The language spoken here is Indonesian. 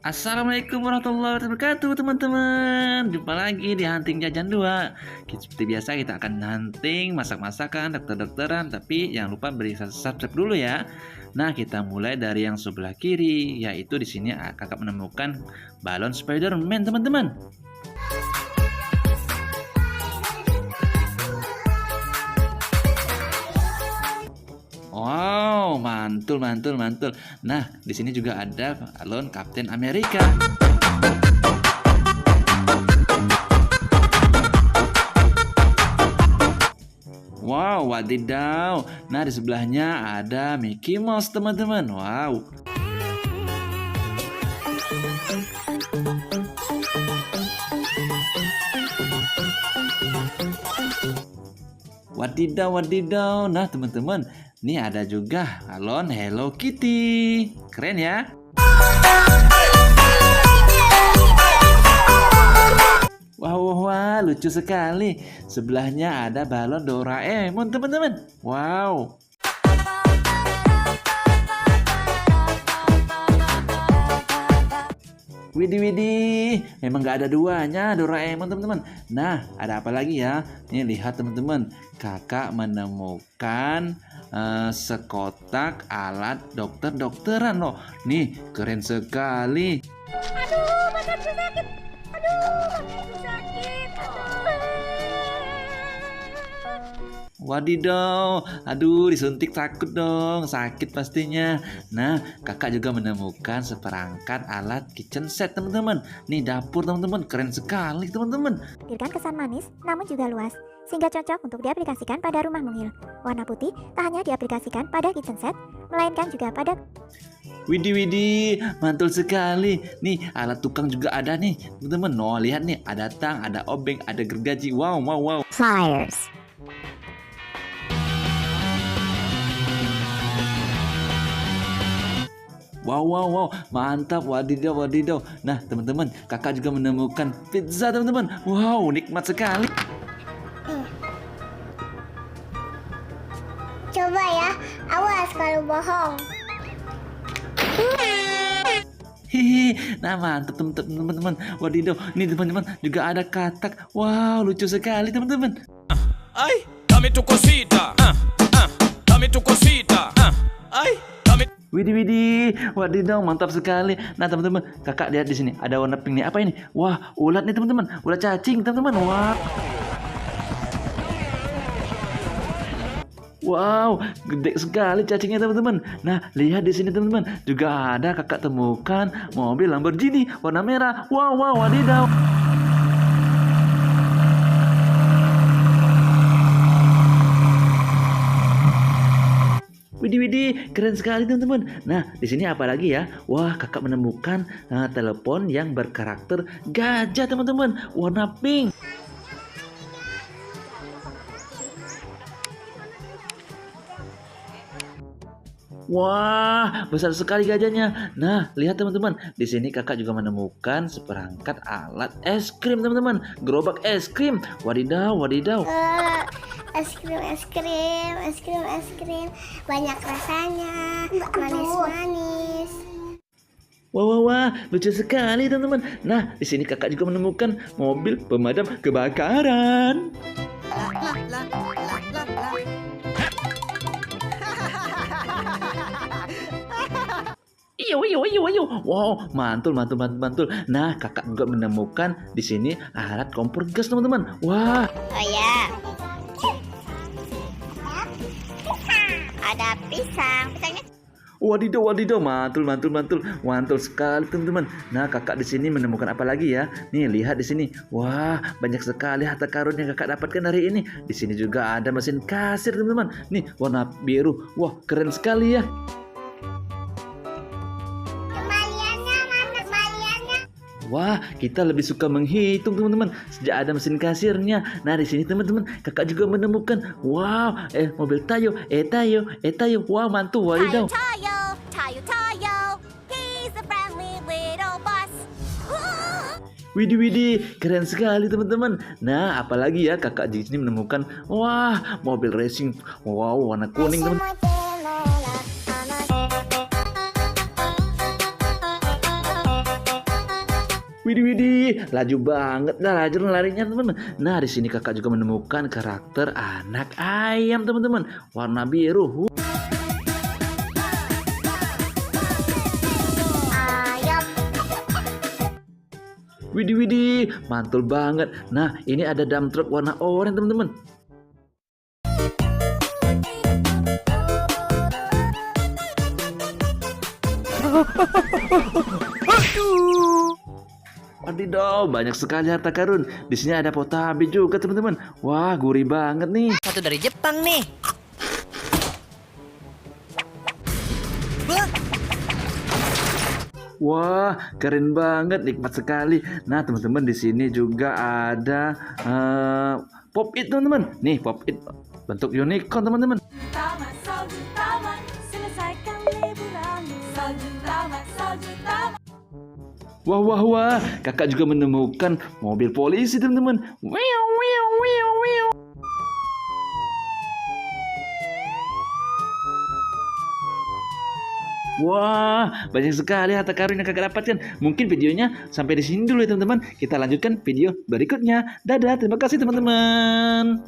Assalamualaikum warahmatullahi wabarakatuh teman-teman. Jumpa lagi di Hunting Jajan 2. Seperti biasa kita akan hunting masak-masakan, dokter-dokteran. Tapi jangan lupa beri subscribe dulu ya. Nah, kita mulai dari yang sebelah kiri, yaitu di sini kakak menemukan balon Spider-Man teman-teman. Wow, mantul. Nah, di sini juga ada balon Captain America. Wow, wadidaw. Nah, di sebelahnya ada Mickey Mouse, teman-teman. Wow. Wadidaw. Nah, teman-teman, ini ada juga balon Hello Kitty. Keren ya? Wah, lucu sekali. Sebelahnya ada balon Doraemon, teman-teman. Wow. Widih, memang gak ada duanya Doraemon, teman-teman. Nah, ada apa lagi ya? Ini lihat teman-teman, kakak menemukan sekotak alat dokter-dokteran loh. Nih, keren sekali. Aduh, mataku sakit. Aduh. Wadidaw, aduh disuntik takut dong, sakit pastinya. Nah, kakak juga menemukan seperangkat alat kitchen set teman-teman. Nih dapur teman-teman, keren sekali teman-teman. Hadirkan kesan manis namun juga luas, sehingga cocok untuk diaplikasikan pada rumah mungil. Warna putih tak hanya diaplikasikan pada kitchen set, melainkan juga pada... Widih, mantul sekali. Nih alat tukang juga ada nih teman-teman. Oh, lihat nih, ada tang, ada obeng, ada gergaji. Wow. Flyers. Wow, mantap, wadidaw. Nah, teman-teman, kakak juga menemukan pizza, teman-teman. Wow, nikmat sekali. Coba ya, awas kalau bohong. Hihi, nah mantap teman-teman. Wadidaw, ini teman-teman juga ada katak. Wow, lucu sekali teman-teman. Ay, dame tu cosita. Dame tu cosita. Ay, dame. Widih, wadidaw, mantap sekali. Nah teman-teman, kakak lihat di sini ada warna pink nih. Apa ini? Wah, ulat nih teman-teman. Ulat cacing teman-teman. Wah. Wow, gede sekali cacingnya teman-teman. Nah, lihat di sini teman-teman, juga ada kakak temukan mobil Lamborghini warna merah. Wow, wadidaw. Widih, keren sekali teman-teman. Nah, di sini apa lagi ya? Wah, kakak menemukan telepon yang berkarakter gajah teman-teman, warna pink. Wah, besar sekali gajahnya. Nah, lihat teman-teman, di sini kakak juga menemukan seperangkat alat es krim teman-teman, gerobak es krim. Wadidaw. Es krim, banyak rasanya, manis. Wah, lucu sekali teman-teman. Nah, di sini kakak juga menemukan mobil pemadam kebakaran. Iyo. Wow, mantul. Nah, kakak juga menemukan di sini alat kompor gas teman-teman. Wah. Oh ya. Ada pisang. Pisangnya Wadidaw, mantul sekali teman-teman. Nah, kakak di sini menemukan apa lagi ya? Nih, lihat di sini. Wah, banyak sekali harta karun yang kakak dapatkan hari ini. Di sini juga ada mesin kasir teman-teman. Nih, warna biru. Wah, keren sekali ya. kembaliannya. Wah, kita lebih suka menghitung teman-teman sejak ada mesin kasirnya. Nah, di sini teman-teman, kakak juga menemukan mobil Tayo. Wah, mantul, wadidaw. Tayo, he's a friendly little bus. Widih, keren sekali teman-teman. Nah, apalagi ya kakak di sini menemukan mobil racing. Wow, warna kuning teman. Widih, laju banget dah larinya teman-teman. Nah, di sini kakak juga menemukan karakter anak ayam teman-teman, warna biru. Ayam. Widih, mantul banget. Nah, ini ada dump truck warna oranye teman-teman. Wadidaw, banyak sekali harta karun. Di sini ada potabi juga teman-teman. Wah, gurih banget nih. Satu dari Jepang nih. Wah, keren banget, nikmat sekali. Nah, teman-teman di sini juga ada pop it teman-teman. Nih, pop it bentuk unicorn teman-teman. Taman, salju taman, selesaikan liburanmu. Salju taman, salju taman. Wah, wah, wah. Kakak juga menemukan mobil polisi teman-teman. Wiu, wiu, wiu, wiu. Wah, banyak sekali harta karun yang kakak dapatkan. Mungkin videonya sampai di sini dulu ya teman-teman. Kita lanjutkan video berikutnya. Dadah, terima kasih teman-teman.